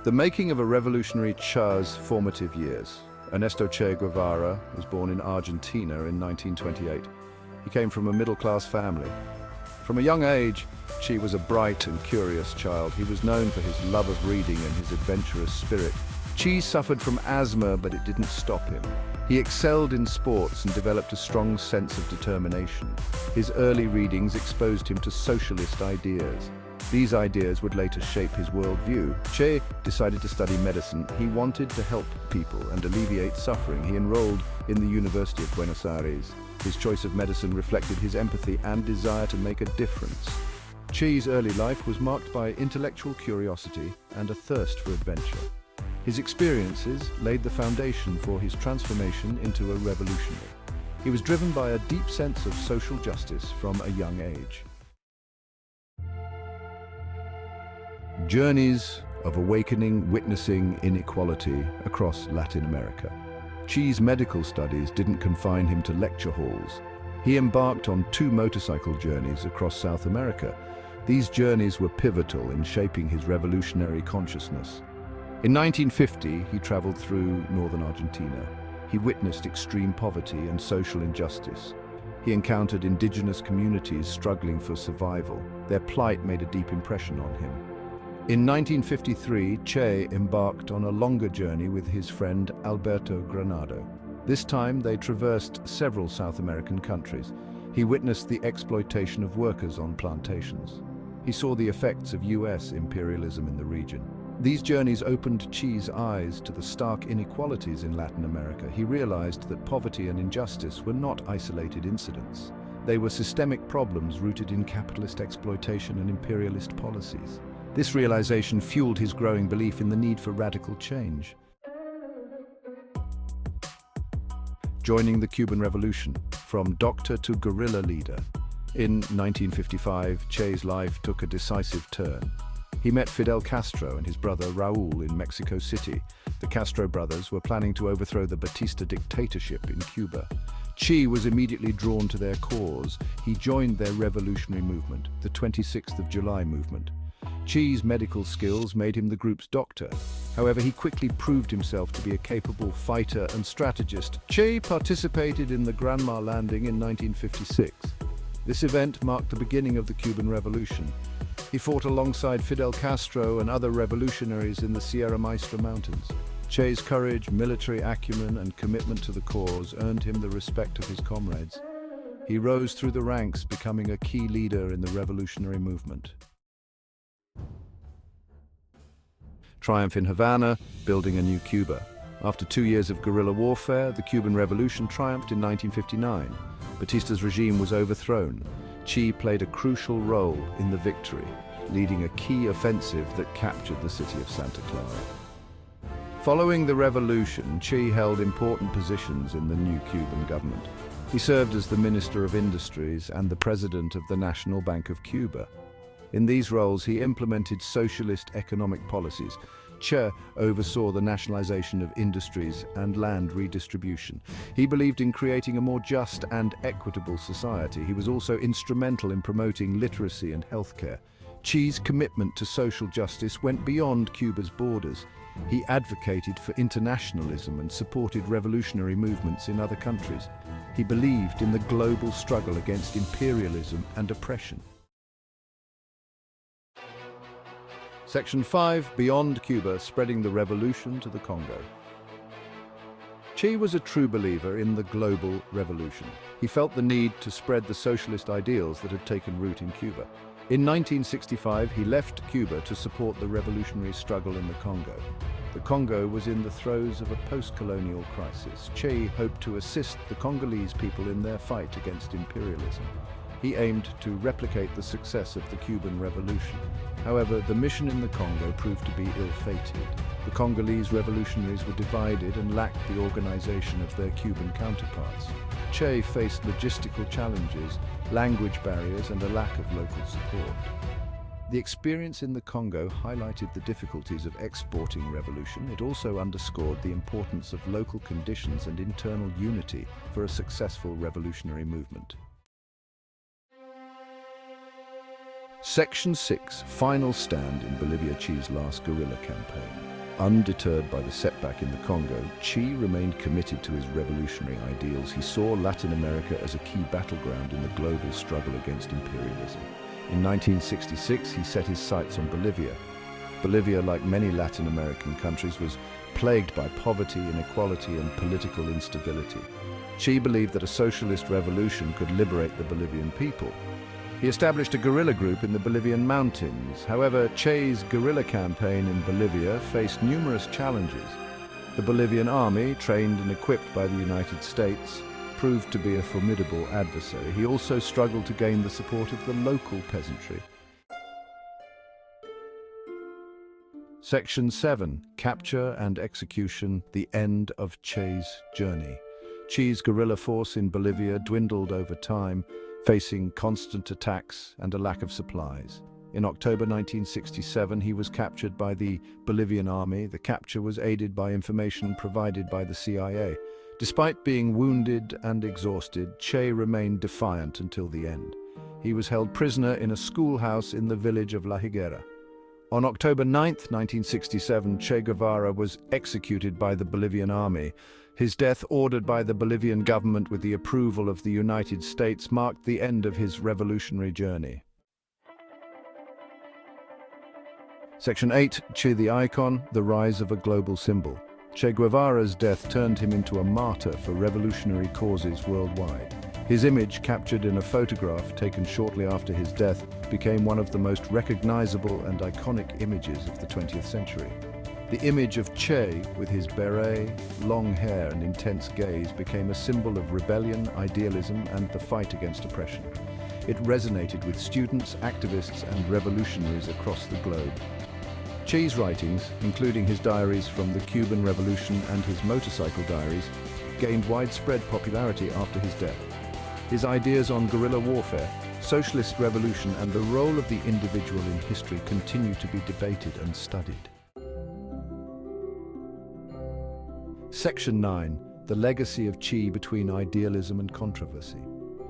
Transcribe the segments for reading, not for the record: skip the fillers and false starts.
The making of a revolutionary Che's formative years. Ernesto Che Guevara was born in Argentina in 1928. He came from a middle-class family. From a young age, Che was a bright and curious child. He was known for his love of reading and his adventurous spirit. Che suffered from asthma, but it didn't stop him. He excelled in sports and developed a strong sense of determination. His early readings exposed him to socialist ideas. These ideas would later shape his worldview. Che decided to study medicine. He wanted to help people and alleviate suffering. He enrolled in the University of Buenos Aires. His choice of medicine reflected his empathy and desire to make a difference. Che's early life was marked by intellectual curiosity and a thirst for adventure. His experiences laid the foundation for his transformation into a revolutionary. He was driven by a deep sense of social justice from a young age. Journeys of awakening, witnessing inequality across Latin America. Che's medical studies didn't confine him to lecture halls. He embarked on 2 motorcycle journeys across South America. These journeys were pivotal in shaping his revolutionary consciousness. In 1950, he traveled through northern Argentina. He witnessed extreme poverty and social injustice. He encountered indigenous communities struggling for survival. Their plight made a deep impression on him. In 1953, Che embarked on a longer journey with his friend Alberto Granado. This time, they traversed several South American countries. He witnessed the exploitation of workers on plantations. He saw the effects of US imperialism in the region. These journeys opened Che's eyes to the stark inequalities in Latin America. He realized that poverty and injustice were not isolated incidents. They were systemic problems rooted in capitalist exploitation and imperialist policies. This realization fueled his growing belief in the need for radical change. Joining the Cuban Revolution, from doctor to guerrilla leader. In 1955, Che's life took a decisive turn. He met Fidel Castro and his brother Raúl in Mexico City. The Castro brothers were planning to overthrow the Batista dictatorship in Cuba. Che was immediately drawn to their cause. He joined their revolutionary movement, the 26th of July movement. Che's medical skills made him the group's doctor. However, he quickly proved himself to be a capable fighter and strategist. Che participated in the Granma landing in 1956. This event marked the beginning of the Cuban Revolution. He fought alongside Fidel Castro and other revolutionaries in the Sierra Maestra Mountains. Che's courage, military acumen, and commitment to the cause earned him the respect of his comrades. He rose through the ranks, becoming a key leader in the revolutionary movement. Triumph in Havana, building a new Cuba. After 2 years of guerrilla warfare, the Cuban Revolution triumphed in 1959. Batista's regime was overthrown. Che played a crucial role in the victory, leading a key offensive that captured the city of Santa Clara. Following the revolution, Che held important positions in the new Cuban government. He served as the Minister of Industries and the President of the National Bank of Cuba. In these roles, he implemented socialist economic policies. Che oversaw the nationalization of industries and land redistribution. He believed in creating a more just and equitable society. He was also instrumental in promoting literacy and healthcare. Che's commitment to social justice went beyond Cuba's borders. He advocated for internationalism and supported revolutionary movements in other countries. He believed in the global struggle against imperialism and oppression. Section 5, Beyond Cuba, spreading the revolution to the Congo. Che was a true believer in the global revolution. He felt the need to spread the socialist ideals that had taken root in Cuba. In 1965, he left Cuba to support the revolutionary struggle in the Congo. The Congo was in the throes of a post-colonial crisis. Che hoped to assist the Congolese people in their fight against imperialism. He aimed to replicate the success of the Cuban Revolution. However, the mission in the Congo proved to be ill-fated. The Congolese revolutionaries were divided and lacked the organization of their Cuban counterparts. Che faced logistical challenges, language barriers, and a lack of local support. The experience in the Congo highlighted the difficulties of exporting revolution. It also underscored the importance of local conditions and internal unity for a successful revolutionary movement. Section 6, Final Stand in Bolivia. Che's last guerrilla campaign. Undeterred by the setback in the Congo, Che remained committed to his revolutionary ideals. He saw Latin America as a key battleground in the global struggle against imperialism. In 1966, he set his sights on Bolivia. Bolivia, like many Latin American countries, was plagued by poverty, inequality, and political instability. Che believed that a socialist revolution could liberate the Bolivian people. He established a guerrilla group in the Bolivian mountains. However, Che's guerrilla campaign in Bolivia faced numerous challenges. The Bolivian army, trained and equipped by the United States, proved to be a formidable adversary. He also struggled to gain the support of the local peasantry. Section 7. Capture and Execution, the End of Che's Journey. Che's guerrilla force in Bolivia dwindled over time, facing constant attacks and a lack of supplies. In October 1967, he was captured by the Bolivian army. The capture was aided by information provided by the CIA. Despite being wounded and exhausted, Che remained defiant until the end. He was held prisoner in a schoolhouse in the village of La Higuera. On October 9, 1967, Che Guevara was executed by the Bolivian army. His death, ordered by the Bolivian government with the approval of the United States, marked the end of his revolutionary journey. Section 8. Che the Icon, the Rise of a Global Symbol. Che Guevara's death turned him into a martyr for revolutionary causes worldwide. His image, captured in a photograph taken shortly after his death, became one of the most recognizable and iconic images of the 20th century. The image of Che, with his beret, long hair and intense gaze, became a symbol of rebellion, idealism, and the fight against oppression. It resonated with students, activists, and revolutionaries across the globe. Che's writings, including his diaries from the Cuban Revolution and his motorcycle diaries, gained widespread popularity after his death. His ideas on guerrilla warfare, socialist revolution, and the role of the individual in history continue to be debated and studied. Section 9. The Legacy of Che Between Idealism and Controversy.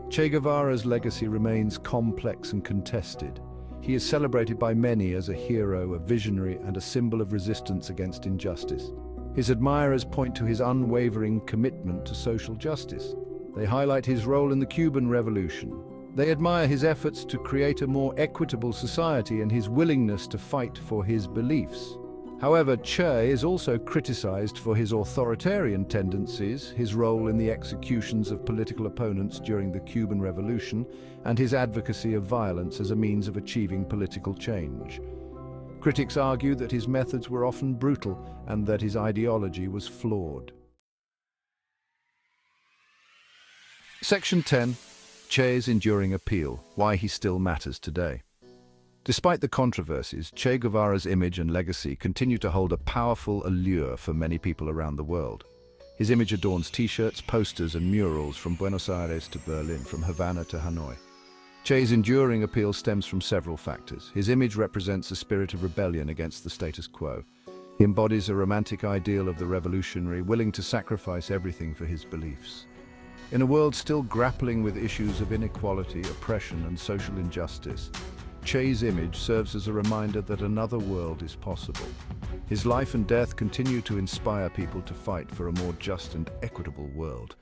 Che Guevara's legacy remains complex and contested. He is celebrated by many as a hero, a visionary, and a symbol of resistance against injustice. His admirers point to his unwavering commitment to social justice. They highlight his role in the Cuban Revolution. They admire his efforts to create a more equitable society and his willingness to fight for his beliefs. However, Che is also criticized for his authoritarian tendencies, his role in the executions of political opponents during the Cuban Revolution, and his advocacy of violence as a means of achieving political change. Critics argue that his methods were often brutal and that his ideology was flawed. Section 10. Che's Enduring Appeal, Why He Still Matters Today. Despite the controversies, Che Guevara's image and legacy continue to hold a powerful allure for many people around the world. His image adorns t-shirts, posters, and murals from Buenos Aires to Berlin, from Havana to Hanoi. Che's enduring appeal stems from several factors. His image represents a spirit of rebellion against the status quo. He embodies a romantic ideal of the revolutionary, willing to sacrifice everything for his beliefs. In a world still grappling with issues of inequality, oppression, and social injustice, Che's image serves as a reminder that another world is possible. His life and death continue to inspire people to fight for a more just and equitable world.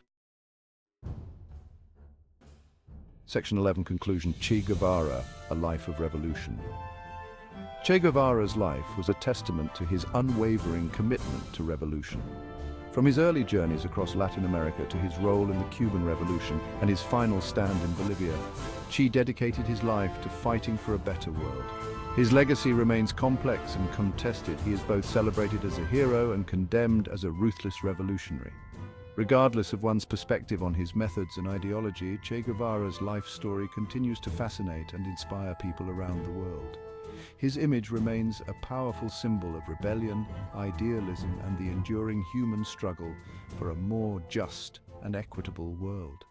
Section 11. Conclusion. Che Guevara, A Life of Revolution. Che Guevara's life was a testament to his unwavering commitment to revolution. From his early journeys across Latin America to his role in the Cuban Revolution and his final stand in Bolivia, Che dedicated his life to fighting for a better world. His legacy remains complex and contested. He is both celebrated as a hero and condemned as a ruthless revolutionary. Regardless of one's perspective on his methods and ideology, Che Guevara's life story continues to fascinate and inspire people around the world. His image remains a powerful symbol of rebellion, idealism, and the enduring human struggle for a more just and equitable world.